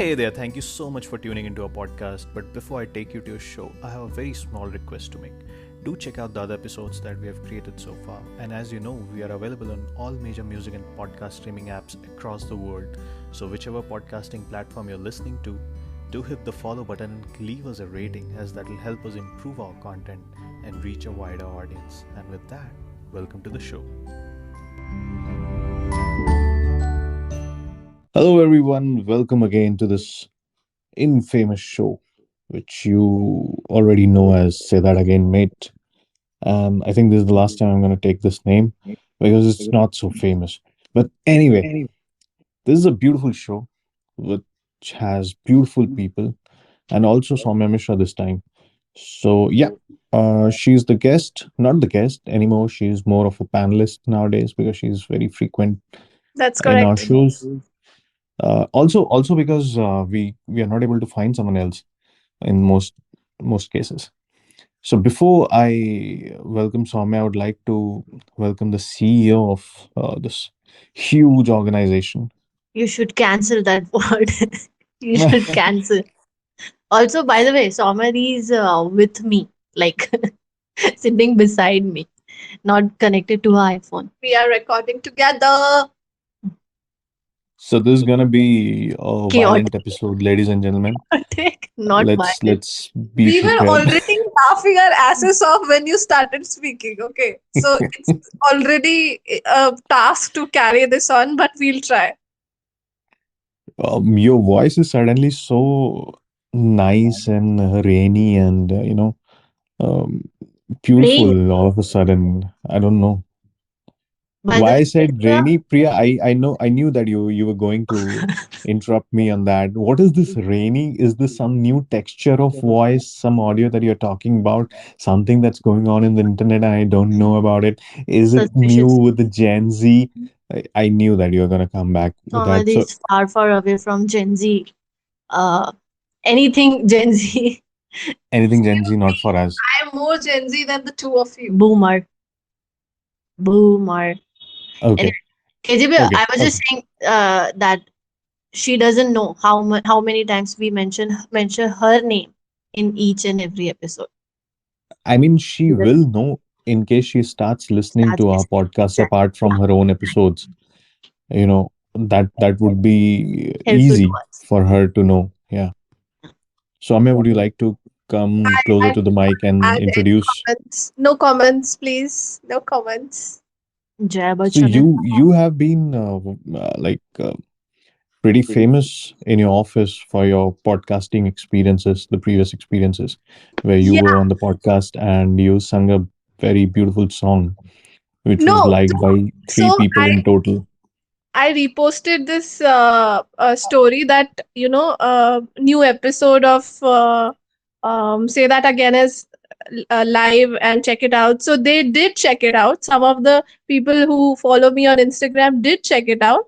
Hey there, thank you so much for tuning into our podcast. But before I take you to your show, I have a very small request to make. Do check out the other episodes that we have created so far. And as you know, we are available on all major music and podcast streaming apps across the world. So, whichever podcasting platform you're listening to, do hit the follow button and leave us a rating, as that will help us improve our content and reach a wider audience. And with that, welcome to the show. Hello, everyone. Welcome again to this infamous show, which you already know as Say That Again, Mate. And I think this is the last time I'm going to take this name because it's not so famous. But anyway, this is a beautiful show which has beautiful people and also Saumyya Mishra this time. So, yeah, she's the guest, not the guest anymore. She's more of a panelist nowadays because she's very frequent That's in our correct. shows. Also because we are not able to find someone else in most cases. So before I welcome Soumya, I would like to welcome the CEO of this huge organization. You should cancel that word. You should cancel. Also, by the way, Somali is with me, like sitting beside me, not connected to her iPhone. We are recording together. So this is gonna be a violent Chaotic, episode, ladies and gentlemen. chaotic, not violent. Let's be We were prepared. already laughing our asses off when you started speaking. Okay. So it's already a task to carry this on, but we'll try. Your voice is suddenly so nice and rainy and um, Rain. beautiful all of a sudden. I don't know. By the Why I way, said rainy, Priya, I knew that you were going to interrupt me on that. What is this rainy? Is this some new texture of voice, some audio that you're talking about, something that's going on in the internet and I don't know about it? Is it new suspicious. with the Gen Z? I knew that you were gonna come back with that. Somebody So is far, far away from Gen Z. Uh, anything Gen Z. anything Gen Z, not for us. I am more Gen Z than the two of you. Boomer. Boomer. Okay, Anyway, KGB, okay, I was okay. just saying that she doesn't know how many times we mention her name in each and every episode. I mean, she She just will know in case she starts listening starts to our listening. podcast Exactly. apart from her own episodes. That would be Helpful to easy us. for her to know. Yeah. So Amya, would you like to come closer I to the mic and add any introduce? comments. No comments, please. No comments. Jai So Bachchan and you have been pretty famous in your office for your podcasting experiences, the previous experiences, where you yeah. were on the podcast and you sung a very beautiful song, which was No. liked by three So people in total. I reposted this story that new episode of Say That Again is live and check it out. So they did check it out. Some of the people who follow me on Instagram did check it out.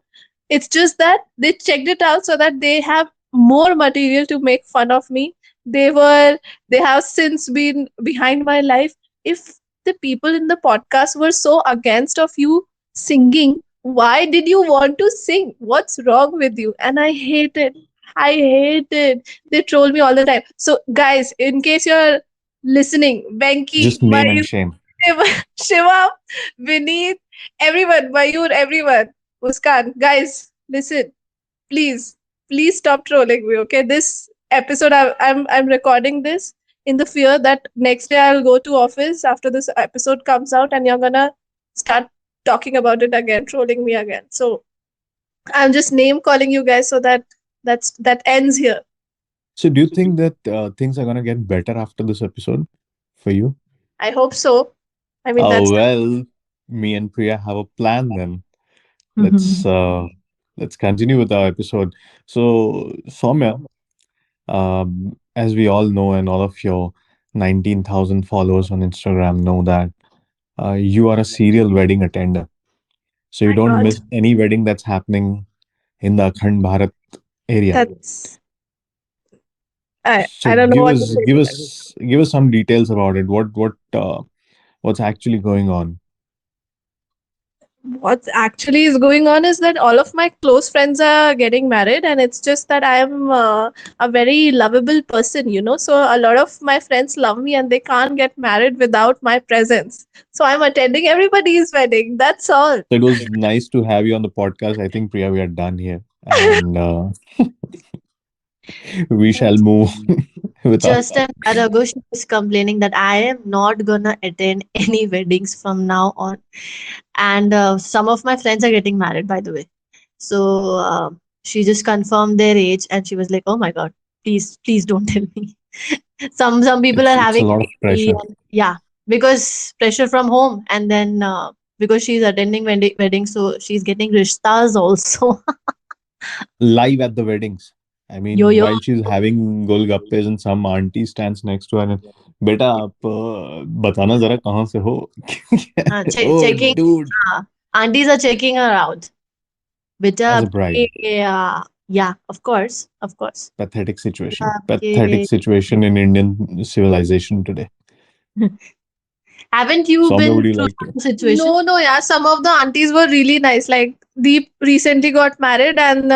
It's just that they checked it out so that they have more material to make fun of me. They have since been behind my life. If the people in the podcast were so against of you singing, why did you want to sing? What's wrong with you? And I hate it. I hate it. They troll me all the time. So guys, in case you're listening, Benki, Just name and Mayur, shame. Shiva, Shiva, Vineet, everyone, Mayur, everyone, Muskan, guys, listen, please, please stop trolling me. Okay, this episode, I'm recording this in the fear that next day I'll go to office after this episode comes out, and you're gonna start talking about it again, trolling me again. So I'm just name calling you guys so that that ends here. So do you think that things are gonna get better after this episode for you? I hope so. I mean, Oh that's well, me and Priya have a plan then. Let's uh let's continue with our episode. So Soumya, as we all know, and all of your 19,000 followers on Instagram know that you are a serial wedding attender. So you my don't God. miss any wedding that's happening in the Akhand Bharat area. That's I So don't know give what to us say give to that. us give us some details about it. What's actually going on? What actually is going on is that all of my close friends are getting married, and it's just that I am a very lovable person, so a lot of my friends love me and they can't get married without my presence, so I'm attending everybody's wedding, that's all. So it was nice to have you on the podcast. I think, Priya, we are done here. And we shall move with our. Just an hour ago, she was complaining that I am not gonna attend any weddings from now on. And some of my friends are getting married, by the way. So she just confirmed their age, and she was like, "Oh my god, please, please don't tell me." Some people are It's a having lot of baby, pressure. and yeah, because pressure from home, and then because she's attending wedding, so she's getting rishtas also. Live at the weddings. I Yo mean, yo, while she's having golgappes and some auntie stands next to her and, बेटा आप बताना जरा कहाँ से हो? Oh, checking. dude. Aunties are checking her out. बेटा As a आपके bride. yeah, of course, of course. Pathetic बेटा situation. Pathetic आपके situation in Indian civilization today. haven't you Soumya, been would you through like to? such a situation? No, no, yeah. Some of the aunties were really nice. Like Deep recently got married, and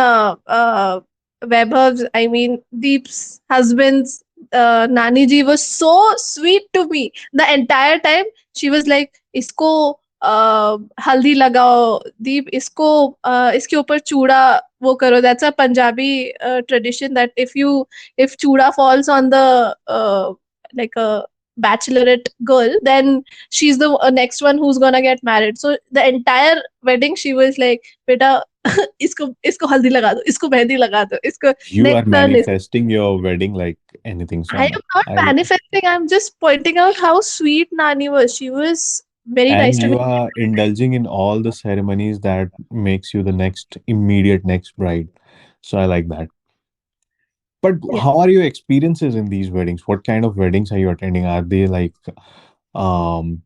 Vaibhav's, I mean Deep's husband's Nani ji was so sweet to me. The entire time she was like, "Isko haldi lagao, Deep. Isko iske upar chuda wo karo." That's a Punjabi tradition that if chuda falls on the like a bachelorette girl, then she's the next one who's gonna get married. So the entire wedding, she was like, "Beta, isko isko haldi laga do, isko mehndi laga do, isko You are next turn is." manifesting your wedding like anything, I Soumya. am not I manifesting. I'm just pointing out how sweet Nani was. She was very nice And to me. you are indulging in all the ceremonies that makes you the next immediate next bride. So I like that. But Yeah. how are your experiences in these weddings? What kind of weddings are you attending? Are they like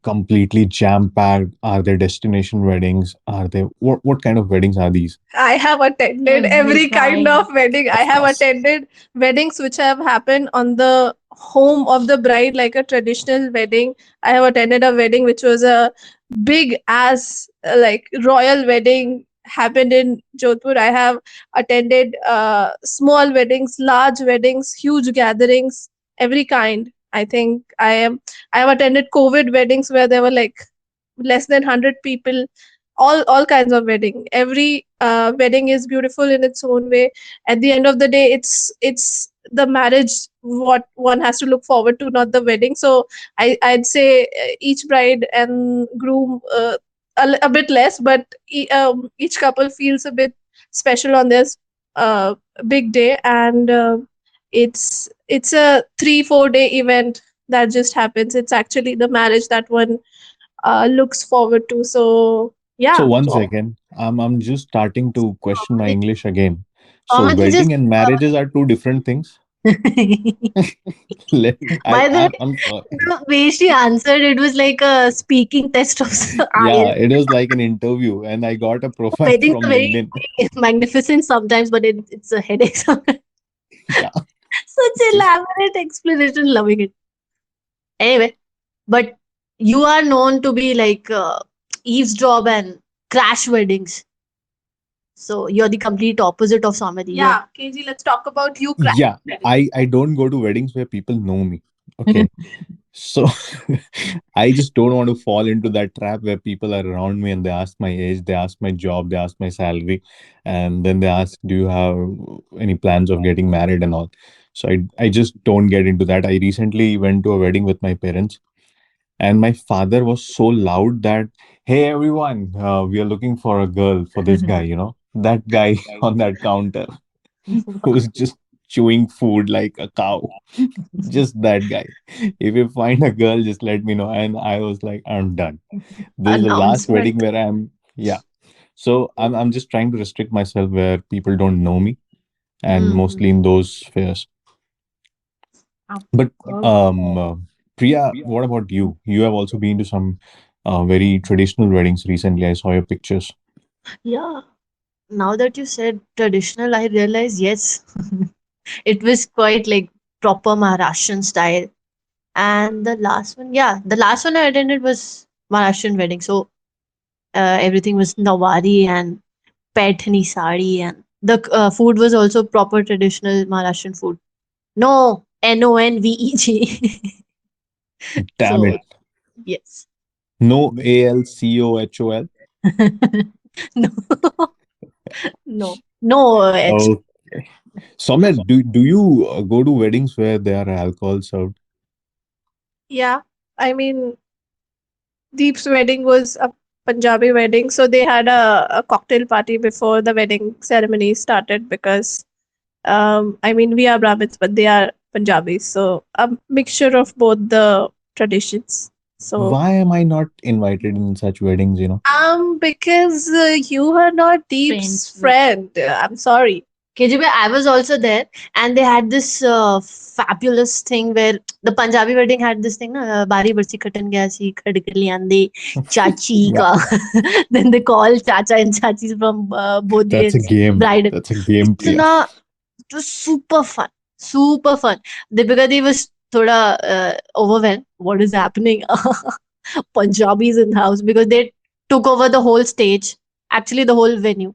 completely jam packed? Are they destination weddings? Are they what kind of weddings are these? I have attended Every every kind kind. of wedding. I Of have course. attended weddings which have happened on the home of the bride, like a traditional wedding. I have attended a wedding which was a big ass like royal wedding happened in Jodhpur. I have attended small weddings, large weddings, huge gatherings, every kind. I have attended COVID weddings where there were like less than 100 people, all kinds of wedding. Every wedding is beautiful in its own way. At the end of the day, it's the marriage what one has to look forward to, not the wedding. So I'd say each bride and groom a bit less, but each couple feels a bit special on this uh, big day. And it's a 3-4 day event that just happens. It's actually the marriage that one looks forward to. So So yeah. one second, I'm just starting to question my Comedy, English again. So comedy just. wedding and marriages are two different things. By the way, I'm sorry. the way she answered, it was like a speaking test of Yeah, IELTS. it was like an interview, and I got a profile Weddings from are very LinkedIn. magnificent sometimes, but it's a headache sometimes. Yeah, Such just elaborate explanation, loving it. Anyway, but you are known to be like eavesdrop and crash weddings. So you're the complete opposite of Samadi. Yeah, KG, let's talk about you crash yeah. wedding. I don't go to weddings where people know me. Okay, so I just don't want to fall into that trap where people are around me and they ask my age, they ask my job, they ask my salary, and then they ask, "Do you have any plans of getting married and all?" So I just don't get into that. I recently went to a wedding with my parents, and my father was so loud that, "Hey everyone, we are looking for a girl for this guy, that guy on that counter who's just chewing food like a cow." Just that guy. If you find a girl, just let me know. And I was like, I'm done. This is the last wedding Announcement. where yeah. So I'm just trying to restrict myself where people don't know me, and Hmm. mostly in those spheres. Of But course. Priya, what about you? You have also been to some very traditional weddings recently. I saw your pictures. Yeah. Now that you said traditional, I realize yes, it was quite like proper Maharashtrian style. And the last one, yeah, the last one I attended was Maharashtrian wedding. So Everything was nawari and paithani sari, and the food was also proper traditional Maharashtrian food. No, Nonveg. Damn So it. yes. No ALCOHOL. No, no, no H. Oh, Somer, do you go to weddings where there are alcohol served? Yeah, I mean, Deep's wedding was a Punjabi wedding, so they had a cocktail party before the wedding ceremony started because, I mean, we are Brahmins, but they are Punjabis, so a mixture of both the traditions. So, Why am I not invited in such weddings, you know? because you are not Deep's Friends with friend. I'm sorry. KGB, I was also there, and they had this fabulous thing where the Punjabi wedding had this thing, na, bari barsi khatan gaya si khadkar liande chachi Yeah, ka. Then they call chacha and chachis from both the that's a ends. game. Bride. That's a game, Priya. Itna, it was super fun, super fun. Deepika Di was thoda overwhelmed. What is happening? Punjabis in the house because they took over the whole stage, actually the whole venue,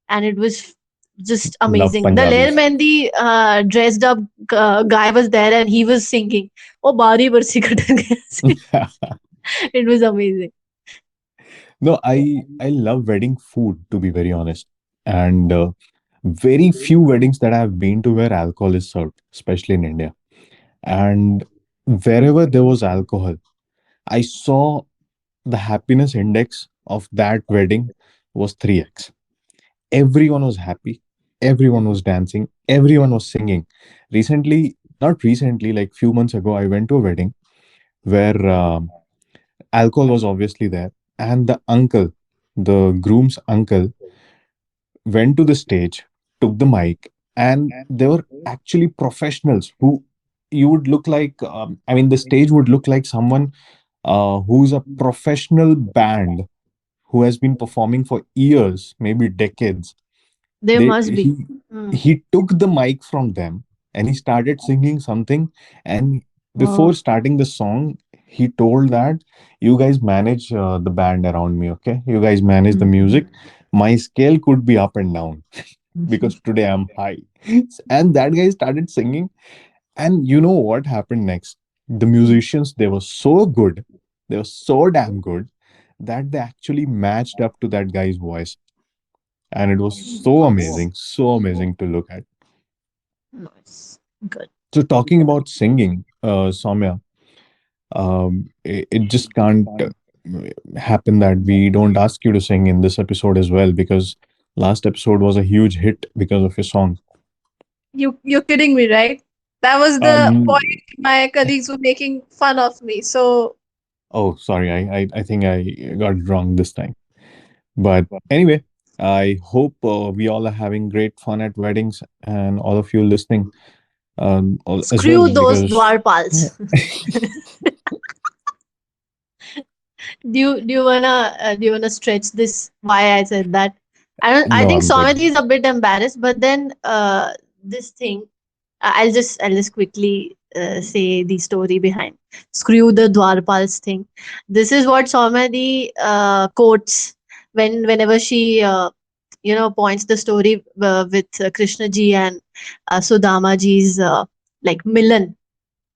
and it was just Love amazing. The Lair Punjabis. Mehndi dressed up guy was there and he was singing. Oh, Bari Barsi Katan Gaya Si." It was amazing. No, I love wedding food, to be very honest. And very few weddings that I've been to where alcohol is served, especially in India. And wherever there was alcohol, I saw the happiness index of that wedding was 3x. Everyone was happy, everyone was dancing, everyone was singing. Recently, not recently, like few months ago, I went to a wedding where alcohol was obviously there, and the uncle, the groom's uncle, went to the stage, took the mic, and they were actually professionals who you would look like. I mean, the stage would look like someone who's a professional band who has been performing for years, maybe decades. There They must be. Hmm. he took the mic from them and he started singing something. And before Wow. starting the song, he told that you guys manage the band around me, okay? You guys manage the music. My scale could be up and down because today I'm high. And that guy started singing. And you know what happened next? The musicians, they were so good, they were so damn good that they actually matched up to that guy's voice. And it was Nice. so amazing to look at. Nice. Good. So, talking about singing, Soumya, it just can't happen that we don't ask you to sing in this episode as well because last episode was a huge hit because of your song. You're kidding me, right? That was the Um, point. My colleagues were making fun of me. So oh, sorry, I think I got it wrong this time. But anyway, I hope we all are having great fun at weddings and all of you listening as well Screw those because dwarpals. Do you wanna stretch this? Why I said that? I don't. I no, think I'm good. Samati is a bit embarrassed, but then this thing. I'll just quickly say the story behind. Screw the Dwarpals thing. This is what Samati quotes whenever she points the story with Krishna ji and Sudama ji's like Milan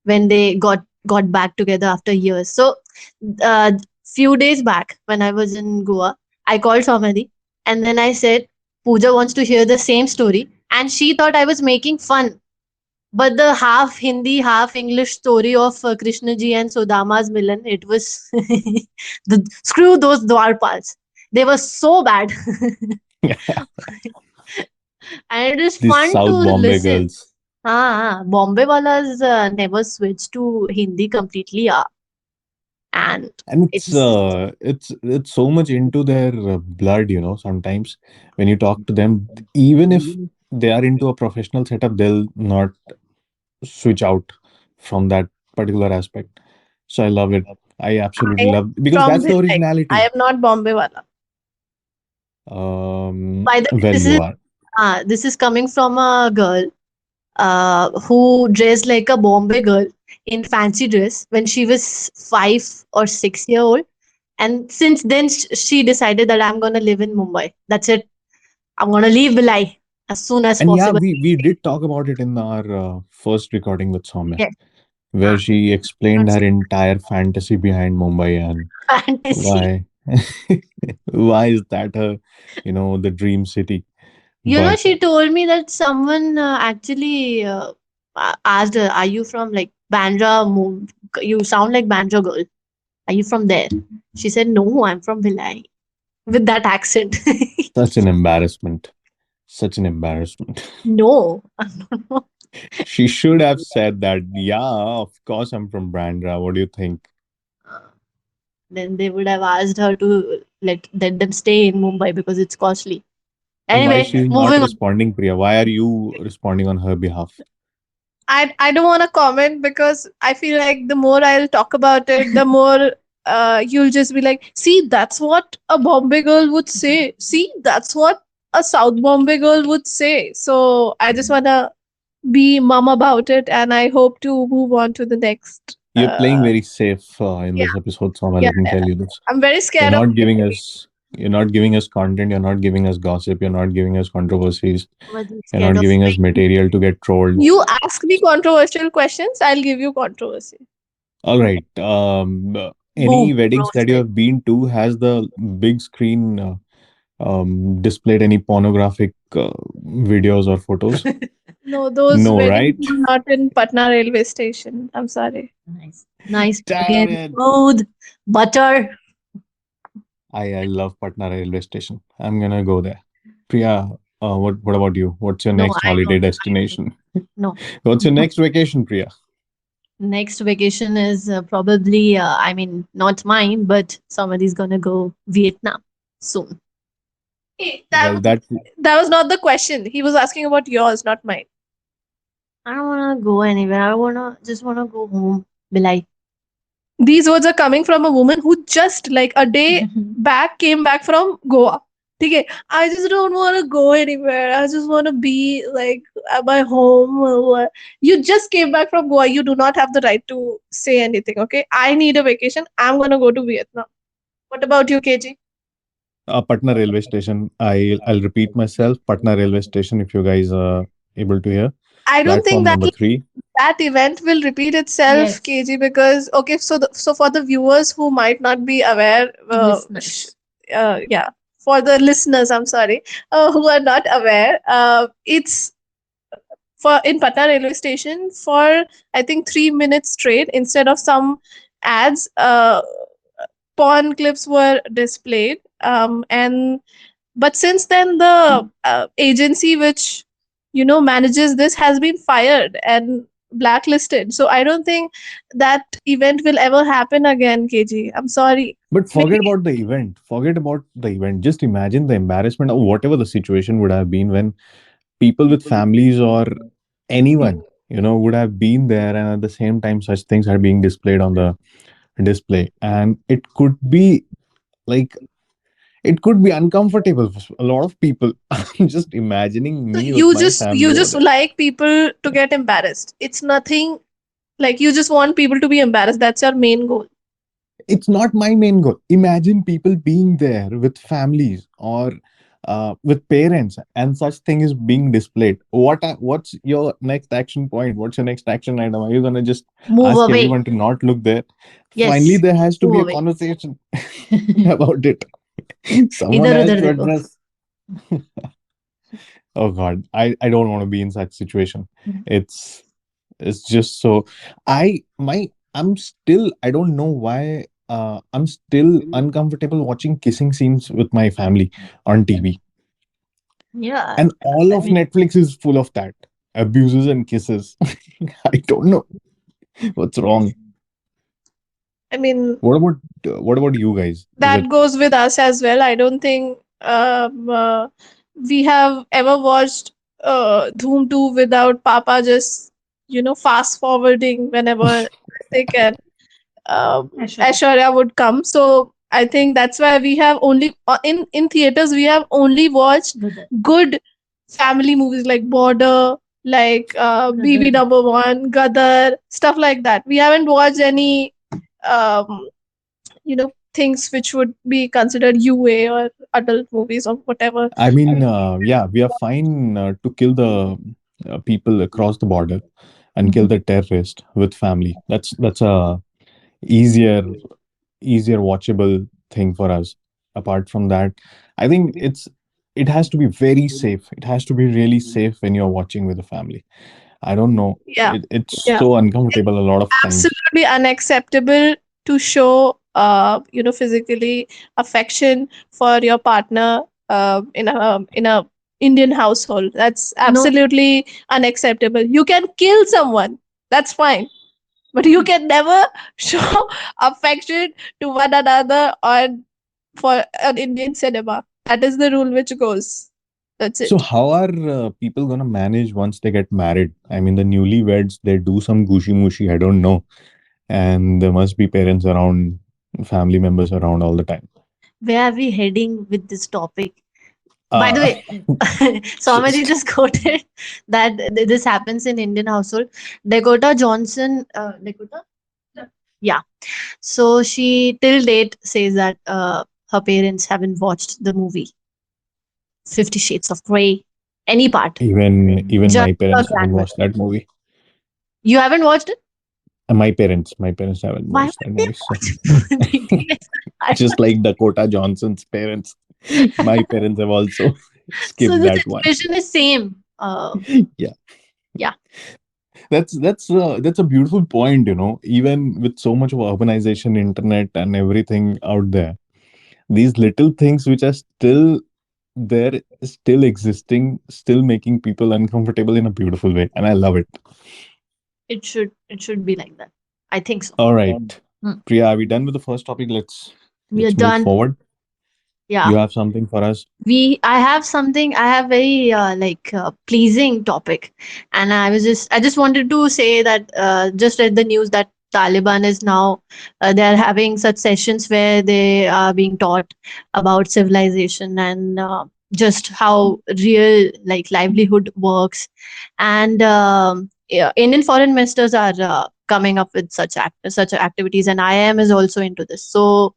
when they got back together after years. So, few days back when I was in Goa, I called Saumyadi and then I said, Pooja wants to hear the same story, and she thought I was making fun. But the half Hindi, half English story of Krishna ji and Sudama's Milan, it was screw those Dwarpals. They were so bad, and it is These fun to South Bombay listen. girls. Bombay Walas never switched to Hindi completely, and And it's it's so much into their blood, you know. Sometimes when you talk to them, even if they are into a professional setup, they'll not switch out from that particular aspect. So I love it. I I absolutely am love because from that's the Bhilai. I originality. am not Bombay wala. by the way, Well, this you is are. coming from a girl who dressed like a Bombay girl in fancy dress when she was 5 or 6 year old. And since then, she decided that I'm gonna live in Mumbai. That's it. I'm gonna leave Bilai as soon as And yeah, possible. we did talk about it in our first recording with Soumya, Yes. where Ah, she explained that's her entire fantasy behind Mumbai and fantasy. why why is that her, the dream city. You know, But she told me that someone actually asked her, "Are you from like Bandra? You sound like Bandra girl. Are you from there?" She said, "No, I'm from Bhilai," with that accent. such an embarrassment, such an embarrassment. No. She should have said that, yeah, of course I'm from Bandra. What do you think? Then they would have asked her to let them stay in Mumbai because it's costly. And why Anyway, she's not moving on. responding, Priya? Why are you responding on her behalf? I don't want to comment because I feel like the more I'll talk about it, the more you'll just be like, see, that's what a Bombay girl would say. See, that's what a South Bombay girl would say. So I just want to be mum about it, and I hope to move on to the next. You're playing very safe in Yeah, this episode, Soma. yeah, Let me yeah. tell you this. I'm very You're scared of. not giving us. You're not giving us content. You're not giving us gossip. You're not giving us controversies. Somebody You're scared not of giving us flying. material to get trolled. You ask me controversial questions, I'll give you controversy. All right. Any Boom, weddings that you roasted. have been to, has the big screen displayed any pornographic videos or photos? No, those No, weddings right? were not in Patna railway station. I'm sorry. Nice. Nice. Damn Again, it. smooth, butter. I love Patna railway station. I'm gonna go there. Priya, what about you? What's your No, next I holiday don't. destination? No. What's your next vacation, Priya? Next vacation is probably, I mean, not mine, but somebody's gonna go Vietnam soon. Hey, Well, that was not the question. He was asking about yours, not mine. I don't wanna go anywhere. I just wanna go home. Be like, These words are coming from a woman who just like a day back came back from Goa. Okay, I just don't want to go anywhere. I just want to be like at my home. You just came back from Goa. You do not have the right to say anything. Okay, I need a vacation. I'm gonna go to Vietnam. What about you, KG? Patna railway station. I'll repeat myself. Patna railway station. If you guys are able to hear, I don't think platform that number 3. that event will repeat itself, yes, KG, because okay, so for the viewers who might not be aware, listeners. yeah, for the listeners, I'm sorry, who are not aware, it's for in Patna railway station for I think 3 minutes straight instead of some ads. Porn clips were displayed, and but since then the agency which manages this has been fired and blacklisted, so I don't think that event will ever happen again, KG. I'm sorry. But Maybe. forget about the event. Forget about the event. Just imagine the embarrassment of whatever the situation would have been when people with families or anyone, would have been there, and at the same time, such things are being displayed on the display, and like it could be uncomfortable for a lot of people. I'm just imagining So me with you my just you family over just there. like people to get embarrassed. It's nothing like you just want people to be embarrassed. That's your main goal. It's not my main goal. Imagine people being there with families or with parents, and such thing is being displayed. What's your next action point? What's your next action item? Are you gonna just Move ask away. everyone to not look there? Finally, Yes, there has to move be a away. conversation about it. Someone इधर has उधर to देखो. address. Oh God, I don't want to be in such situation. It's it's just so I'm still, I don't know why, I'm still uncomfortable watching kissing scenes with my family on TV. Yeah, And all I of mean, Netflix is full of that. Abuses and kisses. I don't know what's yes. wrong. I mean, What about you guys? Is it that goes with us as well. I don't think we have ever watched Dhoom 2 without Papa just, fast forwarding whenever they can. Aishwarya. Aishwarya would come. So I think that's why we have only in theaters we have only watched Good. good family movies like Border, like BB Gadar. Number One, Gadar, stuff like that. We haven't watched any um, things which would be considered UA or adult movies or whatever. I mean, yeah, we are fine to kill the people across the border and kill Mhm. the terrorist with family. That's a easier easier watchable thing for us. Apart from that, I think it has to be very safe. It has to be really safe when you're watching with a family. I don't know. Yeah. It's Yeah. so uncomfortable a lot of times. Absolutely unacceptable to show physically affection for your partner in a Indian household. That's No, absolutely unacceptable. You can kill someone, that's fine, but you can never show affection to one another on for an Indian cinema. That is the rule which goes. That's So it. how are people gonna manage once they get married? I mean, the newlyweds, they do some gushy mushy. I don't know, and there must be parents around, family members around all the time. where are we heading with this topic? By the Uh, way, Soumya just just quoted that this happens in Indian household. Dakota Johnson, Dakota? Yeah. So she till date says that her parents haven't watched the movie 50 Shades of Grey, any part. even Just my her parents haven't grandmother. watched that movie. You haven't watched it? My parents haven't Why watched would that they movie. So watch BTS? just like Dakota Johnson's parents, my parents have also So skipped the that one. situation is same. Yeah, Yeah, that's a beautiful point. Even with so much of urbanization, internet, and everything out there, these little things which are still there, still existing, still making people uncomfortable in a beautiful way, and I love it. it should be like that. I think so. All right, Hmm. Priya, are we done with the first topic? let's We are let's move done. forward. You Yeah. have something for us? I have something. I have very pleasing topic, and I just wanted to say that just read the news that Taliban is now they are having such sessions where they are being taught about civilization and just how real like livelihood works, and yeah, Indian foreign ministers are coming up with such activities, and IIM is also into this. So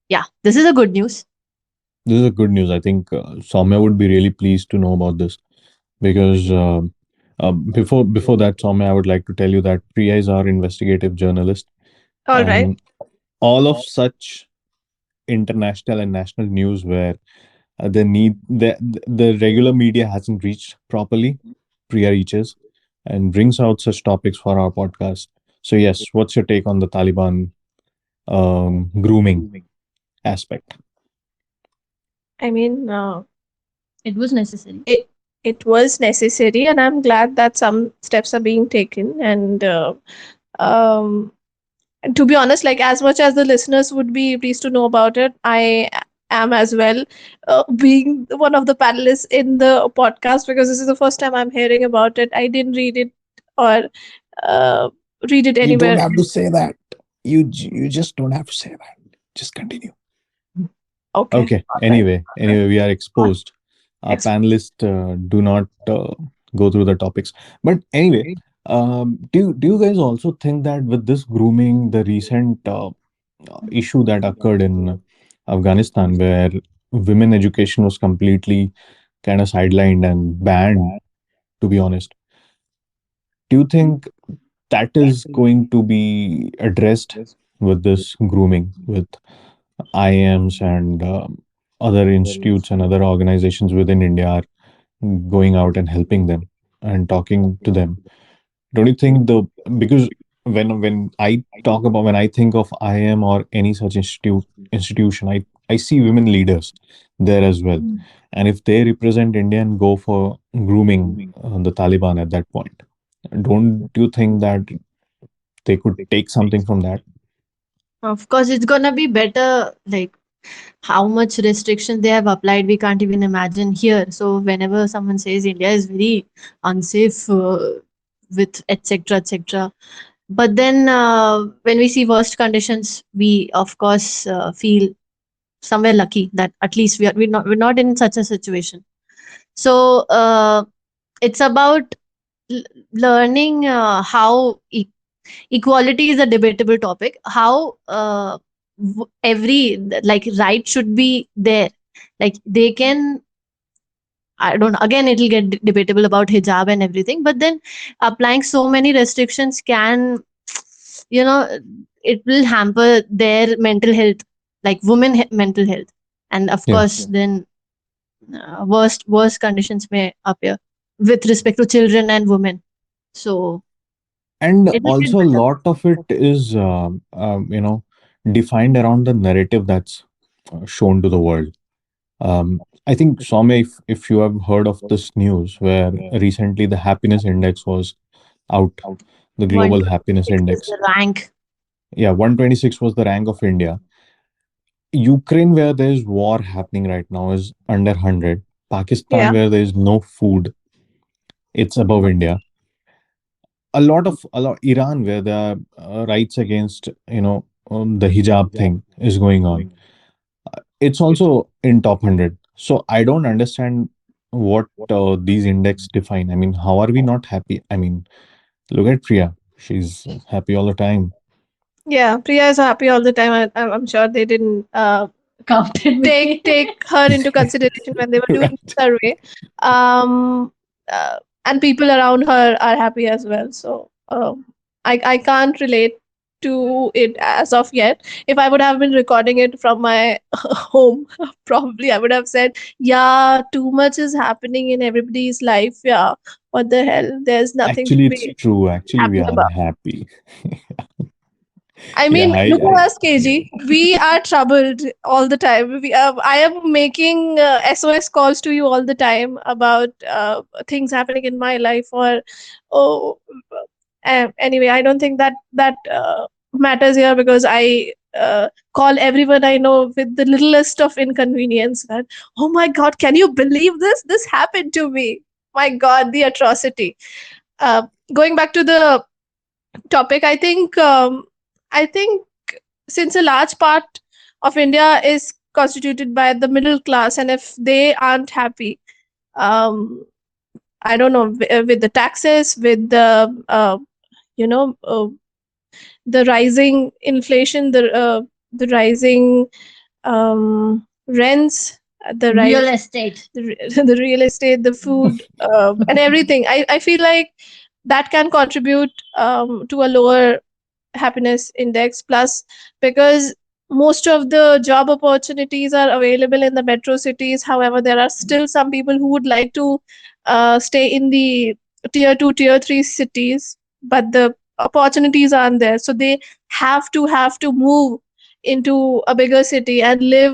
yeah, this is a good news. This is a good news. I think Soumya would be really pleased to know about this because before that, Soumya, I would like to tell you that Priya is our investigative journalist, All right. and all of such international and national news where the regular media hasn't reached properly, Priya reaches and brings out such topics for our podcast. So yes, what's your take on the Taliban grooming aspect? I mean, It was necessary. it it was necessary, and I'm glad that some steps are being taken. And um, to be honest, like as much as the listeners would be pleased to know about it, I am as well, being one of the panelists in the podcast, because this is the first time I'm hearing about it. I didn't read it or uh, read it You don't anywhere. have to say that. You just don't have to say that. Just continue. Okay, Okay. all right. Anyway, we are exposed. Our Ex- panelists do not go through the topics. But anyway, do you guys also think that with this grooming, the recent issue that occurred in Afghanistan, where women education was completely kind of sidelined and banned, to be honest, do you think that is going to be addressed with this grooming, with IIMs and other institutes and other organizations within India are going out and helping them and talking to them? Don't you think because when I think of IIM or any such institution, I see women leaders there as well. And if they represent India and go for grooming the Taliban at that point, don't you think that they could take something from that? Of course, it's gonna be better. Like how much restriction they have applied, we can't even imagine here. So whenever someone says India is very unsafe with etc. etc. But then when we see worst conditions, we of course feel somewhere lucky that at least we're not in such a situation. So it's about l- learning how equality is a debatable topic. How every like right should be there. Like they can, I don't, again it'll get debatable about hijab and everything, but then applying so many restrictions can, you know, it will hamper their mental health, like women mental health. And of Yeah. course then worst conditions may appear with respect to children and women. So And it will get also a better. lot of it is defined around the narrative that's shown to the world. I think, Soumya, if you have heard of this news where recently the happiness index was out, the global happiness 126 is index. the rank. Yeah, 126 was the rank of India. Ukraine, where there is war happening right now, is under 100. Pakistan, Yeah. where there is no food, it's above India. A lot Iran, where the rights against the hijab thing is going on, it's also in top 100. So I don't understand what these index define. I mean, how are we not happy? I mean, look at Priya, she's happy all the time. Yeah, Priya is happy all the time. I'm sure they didn't Counted me. take her into consideration when they were doing the Right. survey. Um, and people around her are happy as well. So I can't relate to it as of yet. If I would have been recording it from my home, probably I would have said, "Yeah, too much is happening in everybody's life. Yeah, what the hell? There's nothing to Actually, it's be true. Actually, we happy are about." happy. I Yeah, mean, look at I us, KG. We are troubled all the time. I am making SOS calls to you all the time about things happening in my life. Or, oh, anyway, I don't think that matters here because I call everyone I know with the littlest of inconvenience. That, oh my God, can you believe this? This happened to me. My God, the atrocity. Uh, Going back to the topic, I think since a large part of India is constituted by the middle class, and if they aren't happy, um, I don't know, with the taxes, with you know, the rising inflation, the rising rents, the Real rise, estate. the real estate, the food, and everything. I feel like that can contribute to a lower happiness index. Plus, because most of the job opportunities are available in the metro cities, however there are still some people who would like to stay in the tier 2, tier 3 cities, but the opportunities aren't there, so they have to move into a bigger city and live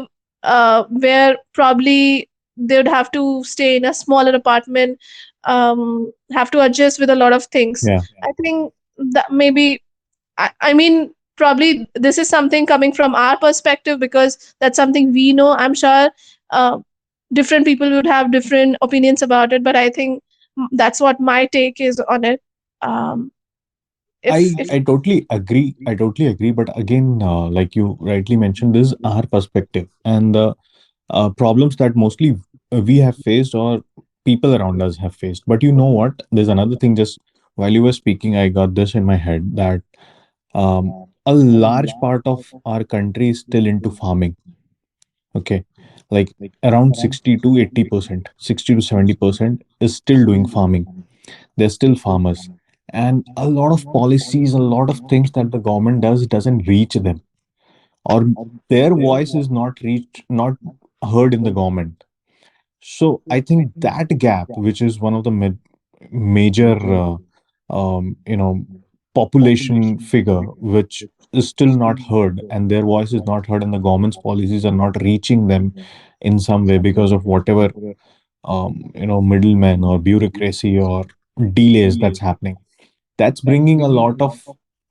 where probably they would have to stay in a smaller apartment, have to adjust with a lot of things. yeah. I think that maybe, I mean, probably this is something coming from our perspective because that's something we know. I'm sure uh, different people would have different opinions about it, but I think that's what my take is on it. Um, if I totally agree. I totally agree. But again, like you rightly mentioned, this is our perspective and the problems that mostly we have faced or people around us have faced. But you know what? There's another thing. Just while you were speaking, I got this in my head that a large part of our country is still into farming. Okay, like around 60 to 80%, 60 to 70% is still doing farming. They're still farmers, and a lot of policies, a lot of things that the government doesn't reach them, or their voice is not reached, not heard in the government. So I think that gap, which is one of the major population figure, which is still not heard, and their voice is not heard, and the government's policies are not reaching them in some way because of whatever middlemen or bureaucracy or delays that's happening. That's bringing a lot of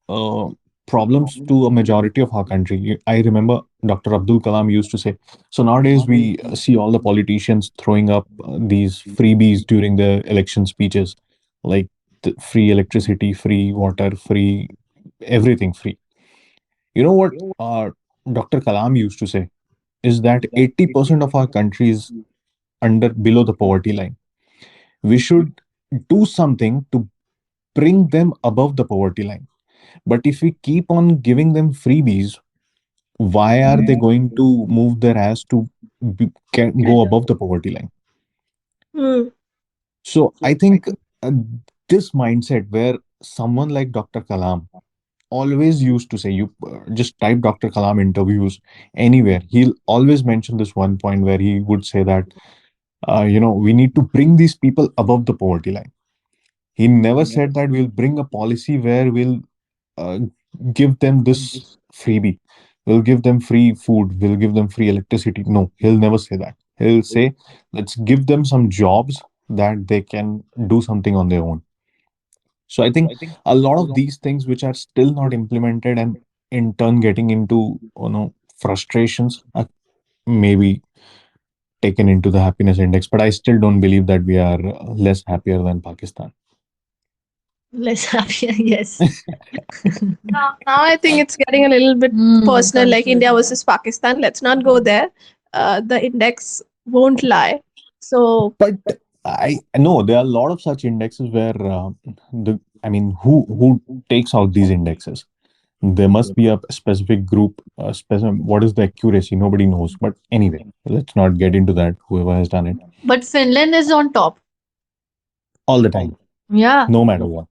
uh, problems to a majority of our country. I remember Dr. Abdul Kalam used to say, so nowadays we see all the politicians throwing up these freebies during the election speeches, like the free electricity, free water, free everything free. You know what Dr. Kalam used to say is that 80% of our country is under below the poverty line. We should do something to bring them above the poverty line. But if we keep on giving them freebies, Why are they going to move their ass to go above the poverty line? Hmm. So I think this mindset where someone like Dr. Kalam always used to say, you just type Dr. Kalam interviews anywhere, he'll always mention this one point where he would say that, we need to bring these people above the poverty line. He never said that we'll bring a policy where we'll uh, give them this freebie. We'll give them free food. We'll give them free electricity. No, he'll never say that. He'll say, let's give them some jobs that they can do something on their own. So I think a lot of these things which are still not implemented and in turn getting into, frustrations are maybe taken into the happiness index. But I still don't believe that we are less happier than Pakistan. Less happier, yes. Now I think it's getting a little bit personal, like India versus Pakistan. Let's not go there. The index won't lie. So But I know there are a lot of such indexes where who takes out these indexes? There must be a specific group. What is the accuracy? Nobody knows. But anyway, let's not get into that. Whoever has done it But Finland is on top. all the time, Yeah, no matter what.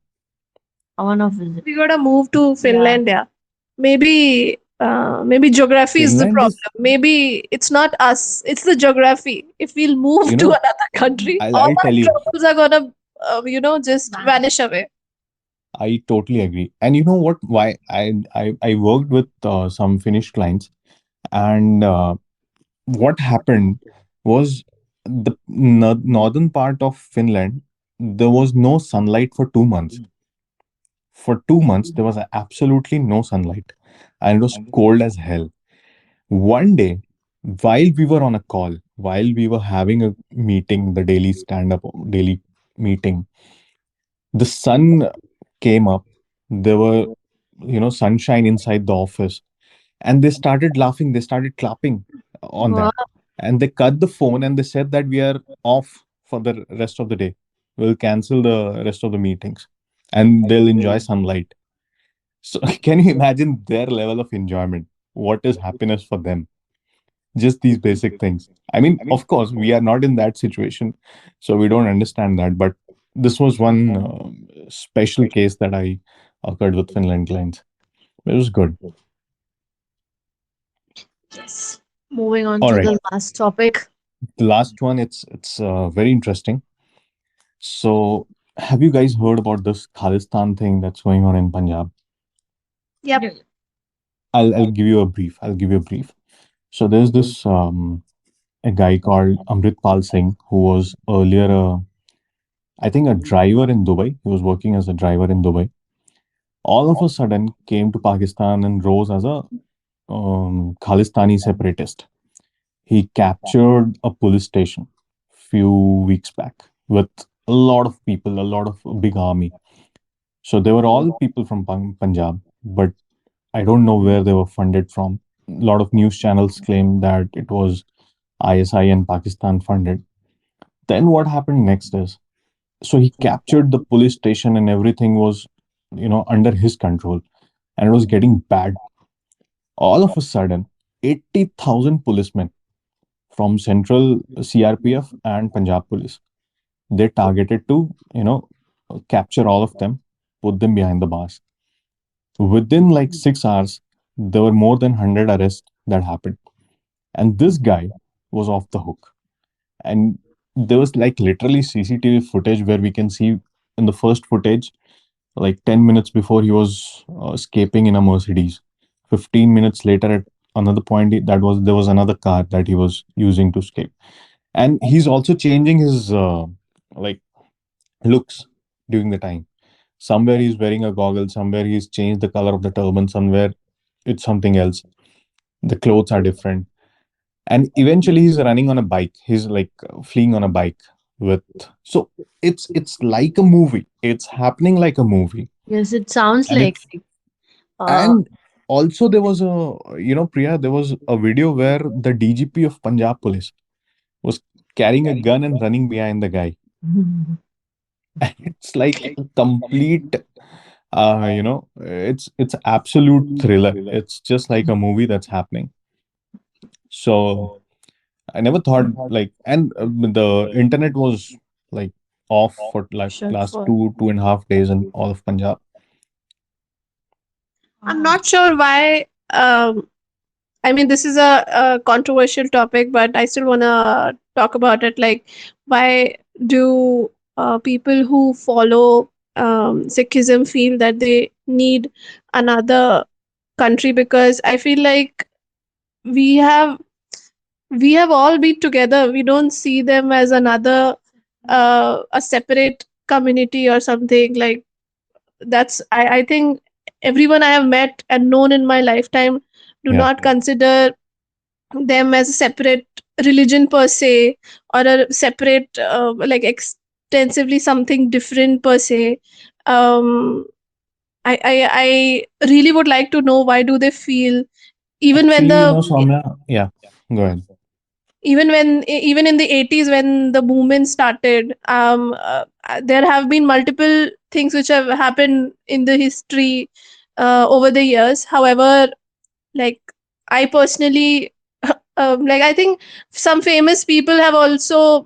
one of visit. we gotta move to Finland. Yeah, maybe geography is the Finland is, problem. Maybe it's not us; it's the geography. If we'll move you to know, another country, all I'll our tell you, troubles are gonna, just vanish away. I totally agree. And you know what? Why I worked with some Finnish clients, and what happened was the northern part of Finland, there was no sunlight for 2 months. For 2 months, there was absolutely no sunlight, and it was cold as hell. One day, while we were on a call, while we were having a meeting, the daily stand up, daily meeting, the sun came up. There were, sunshine inside the office, and they started laughing, they started clapping on Wow. that, and they cut the phone and they said that we are off for the rest of the day, we'll cancel the rest of the meetings and they'll enjoy sunlight. So can you imagine their level of enjoyment? What is happiness for them? Just these basic things. I mean, of course we are not in that situation, so we don't understand that, but this was one special case that I occurred with Finland clients. It was good. Yes. Moving on All to right, the last topic. the last one, it's very interesting. So, have you guys heard about this Khalistan thing that's going on in Punjab? Yep. I'll give you a brief. I'll give you a brief. So there's this a guy called Amritpal Singh who was earlier I think a driver in Dubai. He was working as a driver in Dubai. All of a sudden came to Pakistan and rose as a Khalistani separatist. He captured a police station few weeks back with a lot of people, a lot of a big army. So they were all people from Punjab, but I don't know where they were funded from. A lot of news channels claim that it was ISI and Pakistan funded. Then what happened next is, so he captured the police station and everything was, under his control, and it was getting bad. All of a sudden, 80,000 policemen from Central CRPF and Punjab Police, they targeted to, capture all of them, put them behind the bars. Within like 6 hours, there were more than 100 arrests that happened. And this guy was off the hook. And there was like literally CCTV footage where we can see in the first footage, like 10 minutes before he was escaping in a Mercedes. 15 minutes later, at another point, there was another car that he was using to escape. And he's also changing his like looks during the time. Somewhere he's wearing a goggle, somewhere he's changed the color of the turban, somewhere it's something else. The clothes are different. And eventually he's running on a bike. He's like fleeing on a bike with, so it's like a movie. It's happening like a movie. Yes, it sounds And like. it's Uh, and also there was a, Priya, there was a video where the DGP of Punjab Police was carrying a gun and running behind the guy. It's like a complete It's absolute thriller. It's just like a movie that's happening. So I never thought like, and the internet was like off for like Shut last for. 2.5 days in all of Punjab. I'm not sure why. I mean, this is a controversial topic, but I still want to talk about it. Like, why do people who follow Sikhism feel that they need another country? Because I feel like we have we have all been together. We don't see them as another a separate community or something. Like, that's I think everyone I have met and known in my lifetime do Yeah, not consider them as a separate religion per se, or a separate like extensively something different per se. um I really would like to know why do they feel, even when actually, the Soumya, yeah, go ahead. even in the 80s when the movement started, there have been multiple things which have happened in the history over the years. However, like, I personally like, I think some famous people have also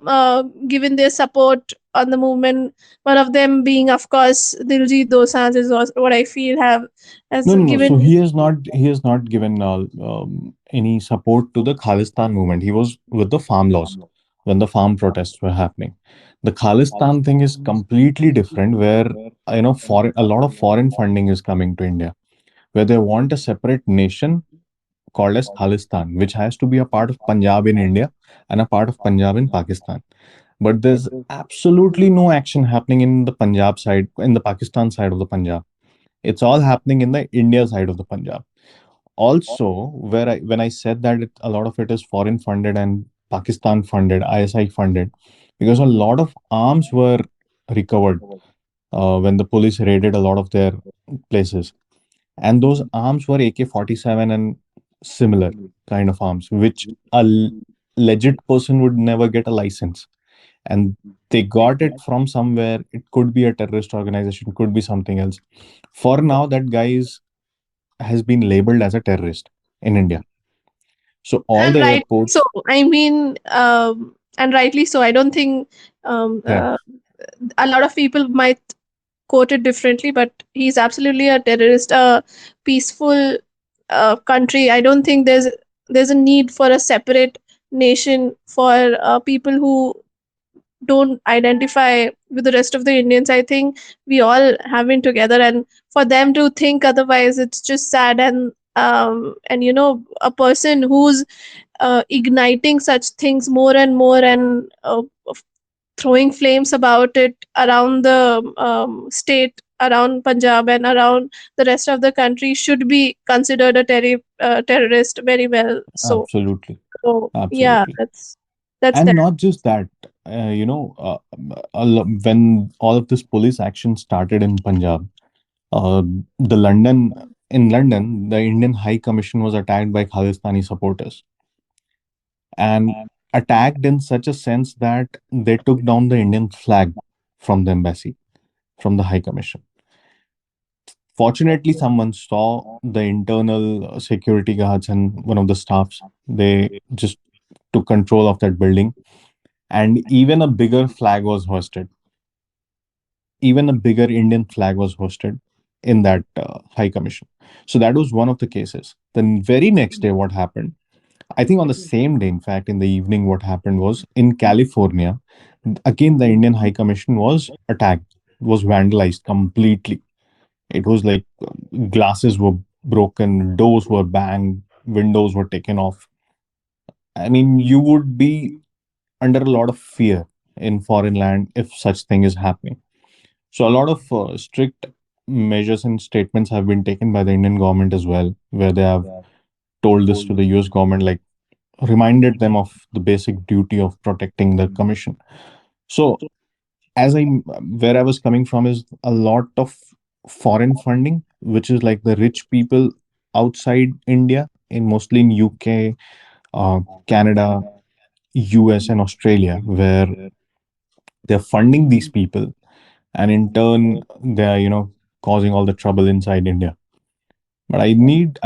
given their support on the movement. One of them being, of course, Diljit Dosanjh is what I feel have has No, no, no. So given. he has not given any support to the Khalistan movement. He was with the farm laws when the farm protests were happening. The Khalistan thing is completely different, where foreign a lot of foreign funding is coming to India, where they want a separate nation called as Khalistan, which has to be a part of Punjab in India and a part of Punjab in Pakistan. But there's absolutely no action happening in the Punjab side, in the Pakistan side of the Punjab. It's all happening in the India side of the Punjab. Also, when I said that a lot of it is foreign funded and Pakistan funded, ISI funded, because a lot of arms were recovered when the police raided a lot of their places, and those arms were AK-47 and similar kind of arms, which legit person would never get a license, and they got it from somewhere. It could be a terrorist organization, could be something else. For now, that guy has been labeled as a terrorist in India. So all And the rightly so. airports, I mean, and rightly so. I don't think yeah, a lot of people might quote it differently, but he's absolutely a terrorist. A peaceful country. I don't think there's a need for a separate nation for people who don't identify with the rest of the Indians. I think we all have been together, and for them to think otherwise, it's just sad. And a person who's igniting such things more and more, and throwing flames about it around the state, around Punjab, and around the rest of the country should be considered a terrorist very well. absolutely, So yeah, absolutely. that's And that. not just that, when all of this police action started in Punjab, the London in London, the Indian High Commission was attacked by Khalistani supporters, and attacked in such a sense that they took down the Indian flag from the embassy, from the High Commission. Fortunately, someone saw the internal security guards and one of the staffs. They just took control of that building, and even a bigger flag was hoisted. Even a bigger Indian flag was hoisted in that High Commission. So that was one of the cases. Then, very next day, what happened? I think on the same day, in fact, in the evening, what happened was in California, again, the Indian High Commission was attacked, was vandalized completely. It was like glasses were broken, doors were banged, windows were taken off. I mean, you would be under a lot of fear in foreign land if such thing is happening. So a lot of strict measures and statements have been taken by the Indian government as well, where they have told this to the US government, like reminded them of the basic duty of protecting the commission. So as I where I was coming from is a lot of foreign funding, which is like the rich people outside India, in mostly in UK, Canada, US, and Australia, where they're funding these people, and in turn, they are causing all the trouble inside India. But I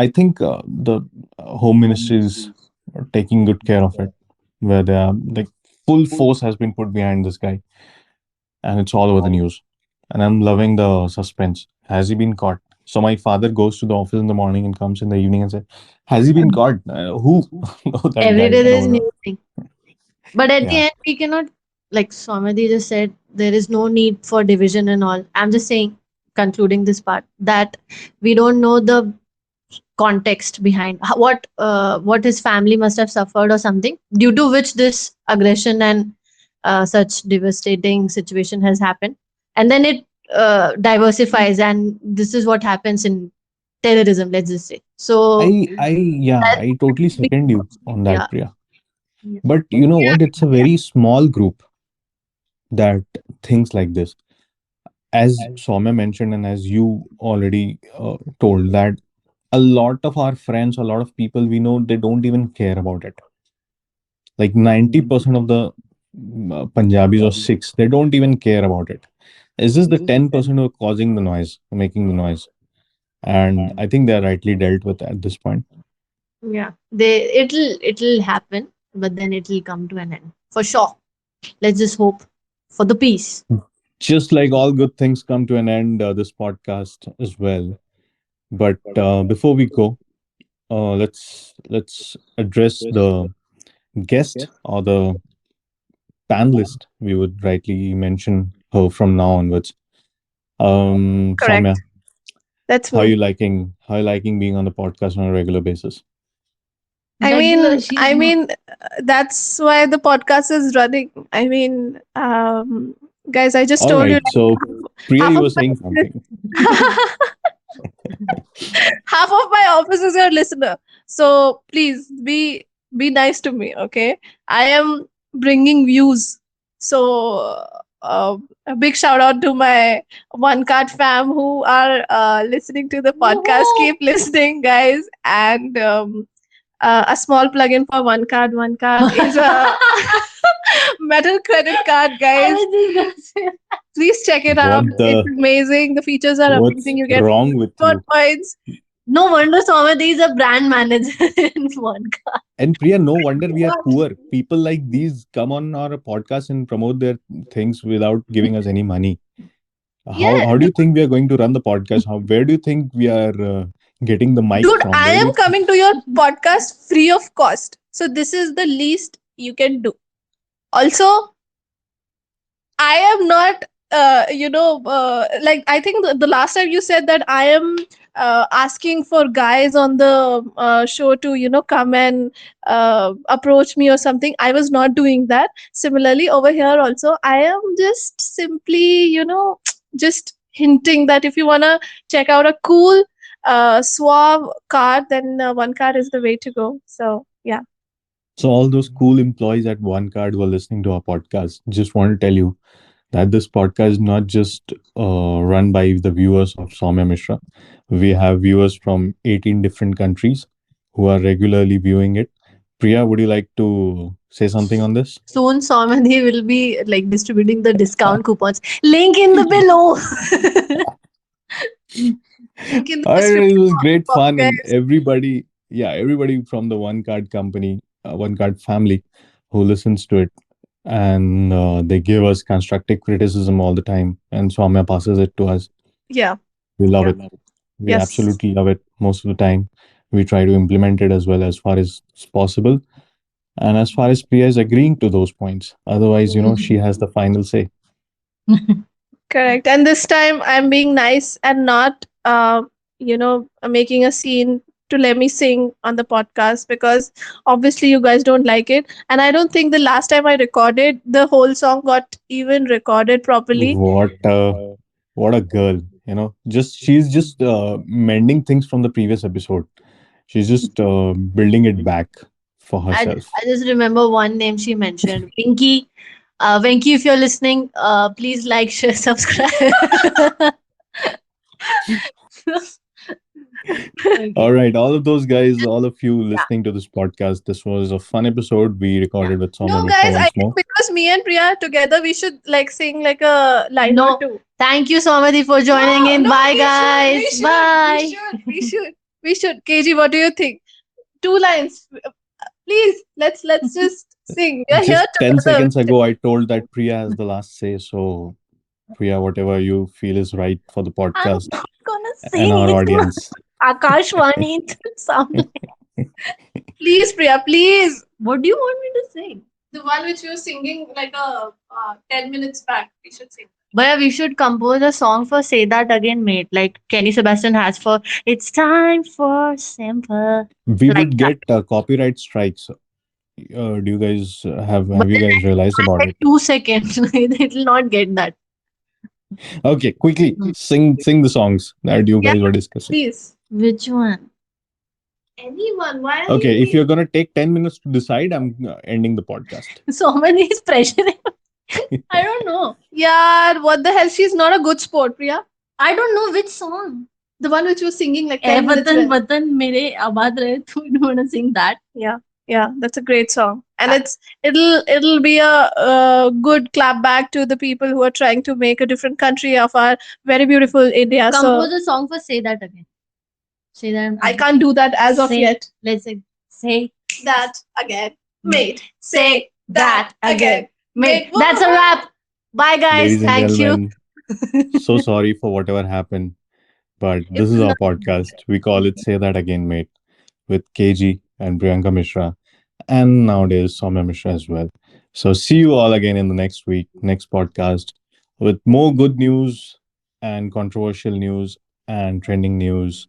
think the home ministry is taking good care of it, where they are like full force has been put behind this guy, and it's all over the news. And I'm loving the suspense. Has he been caught? So my father goes to the office in the morning and comes in the evening and says, "Has he been caught? Who? Oh, that Every guy? day there No, is no. new thing. But at the Yeah, end, we cannot, like Swamati just said, there is no need for division and all. I'm just saying, concluding this part, that we don't know the context behind what his family must have suffered or something, due to which this aggression and such devastating situation has happened. And then it diversifies, and this is what happens in terrorism, let's just say. So yeah, that's I totally second you on yeah. that, Priya. But you know what? It's a very small group that thinks like this. As Soumya mentioned, and as you already told, that a lot of our friends, a lot of people we know, they don't even care about it. Like 90% of the Punjabis or Sikhs, they don't even care about it. It's just the 10% who are causing the noise, making the noise. And I think they're rightly dealt with at this point. Yeah, it'll happen, but then it'll come to an end for sure. Let's just hope for the peace. Just like all good things come to an end, this podcast as well. But before we go, let's address the guest or the panelist. We would rightly mention her from now onwards. Correct. Soumya, That's how are me. you liking? How are you liking being on the podcast on a regular basis? That's why the podcast is running. Guys, I just All told you right. So, like, Priya, half you of were saying something. half of my office is your listener. So please be nice to me, okay? I am bringing views. So a big shout out to my one card fam who are listening to the podcast. Keep listening, guys, and a small plugin for one card. One card is a metal credit card, guys. Please check it out. What It's the? amazing. The features are What's amazing. You get wrong with reward you? points. No wonder Swamati is a brand manager in one car. And Priya, no wonder we are poor. People like these come on our podcast and promote their things without giving us any money. Yeah, How do you think we are going to run the podcast? How Where do you think we are getting the mic Dude, from? I Where do am you coming to your podcast free of cost. So this is the least you can do. Also, I am not, like I think the last time you said that I am asking for guys on the show to, come and approach me or something. I was not doing that. Similarly, over here also, I am just simply, just hinting that if you want to check out a cool, suave card, then one card is the way to go. So, yeah. So all those cool employees at One Card who are listening to our podcast, just want to tell you that this podcast is not just run by the viewers of Saumya Mishra. We have viewers from 18 different countries who are regularly viewing it. Priya, would you like to say something on this? soon Swamati will be like distributing the discount coupons. Link in the below. Link in the All right, it description was great box, fun, and guys. everybody, yeah, everybody from the One Card company, One Card family, who listens to it, and they give us constructive criticism all the time, and Soumya passes it to us. Yeah. We love it. We Yes. absolutely love it most of the time. We try to implement it as well as far as possible, and as far as Priya is agreeing to those points. Otherwise, she has the final say. Correct. And this time I'm being nice and not, making a scene to let me sing on the podcast because obviously you guys don't like it. And I don't think the last time I recorded, the whole song got even recorded properly. What a girl, just she's just mending things from the previous episode. She's just building it back for herself. I just remember one name she mentioned, Winky. Winky, if you're listening, please like, share, subscribe. All Okay. right, all of those guys, all of you listening to this podcast, this was a fun episode we recorded with Soumya No, Mishra guys, I once think more. because me and Priya together, we should like sing like a line or No, two. Thank you, Somati, for joining in. Bye, guys. Bye. We should. KG, what do you think? 2 lines. Please, let's just sing. We are here Just 10 together. seconds ago, I told that Priya has the last say. So, Priya, whatever you feel is right for the I'm podcast not gonna and sing. our It's not audience. Akashvani. It sound like. Please, Priya, please. What do you want me to sing? The one which you were singing like a 10 minutes back. We should sing. But yeah, we should compose a song for Say That Again, Mate. Like Kenny Sebastian has for It's Time for Simple. We Like would that. get copyright strikes. Do you guys But have you then guys realized I about said it? 2 seconds. It will not get that. Okay, quickly sing the songs that you Yeah, guys were discussing. please. Which one? Anyone? Why are Okay, you if you're gonna take 10 minutes to decide, I'm ending the podcast. So many is pressuring. I don't know. Yeah, what the hell? She's not a good sport, Priya. I don't know which song. The one which you were singing like Eh, 10 minutes Vatan back. Vatan Mere Abad Rahe. Tu don't want to sing that. Yeah, that's a great song, and it'll be a good clap back to the people who are trying to make a different country of our very beautiful India. Compose So a song for Say That Again. Say that. I can't do that as of Say- yet. Let's say. Say That again, mate. Say that again. mate. That's a wrap. Bye, guys. Ladies and Thank you. gentlemen, so sorry for whatever happened, but this is our podcast. We call it Say That Again, Mate, with KG and Priyanka Mishra, and nowadays Saumyya Mishra as well. So see you all again in the next week, next podcast, with more good news and controversial news and trending news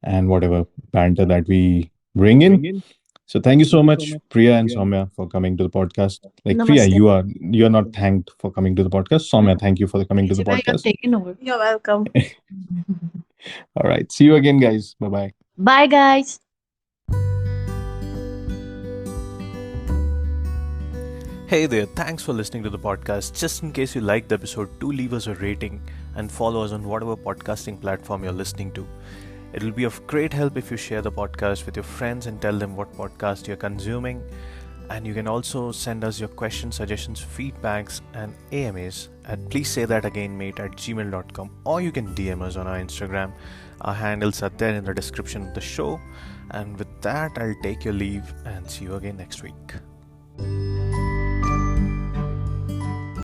and whatever banter that we bring in. So thank you so much, Priya and Soumya, for coming to the podcast. Like Priya, Namaste. you're not thanked for coming to the podcast. Soumya, thank you for coming to the Shiva, you're podcast. taking over. You're welcome. All right, see you again, guys. Bye bye. Bye, guys. Hey there, thanks for listening to the podcast. Just in case you liked the episode, do leave us a rating and follow us on whatever podcasting platform you're listening to. It will be of great help if you share the podcast with your friends and tell them what podcast you're consuming. And you can also send us your questions, suggestions, feedbacks, and AMAs at pleasesaythatagainmate@gmail.com, or you can DM us on our Instagram. Our handles are there in the description of the show. And with that, I'll take your leave and see you again next week.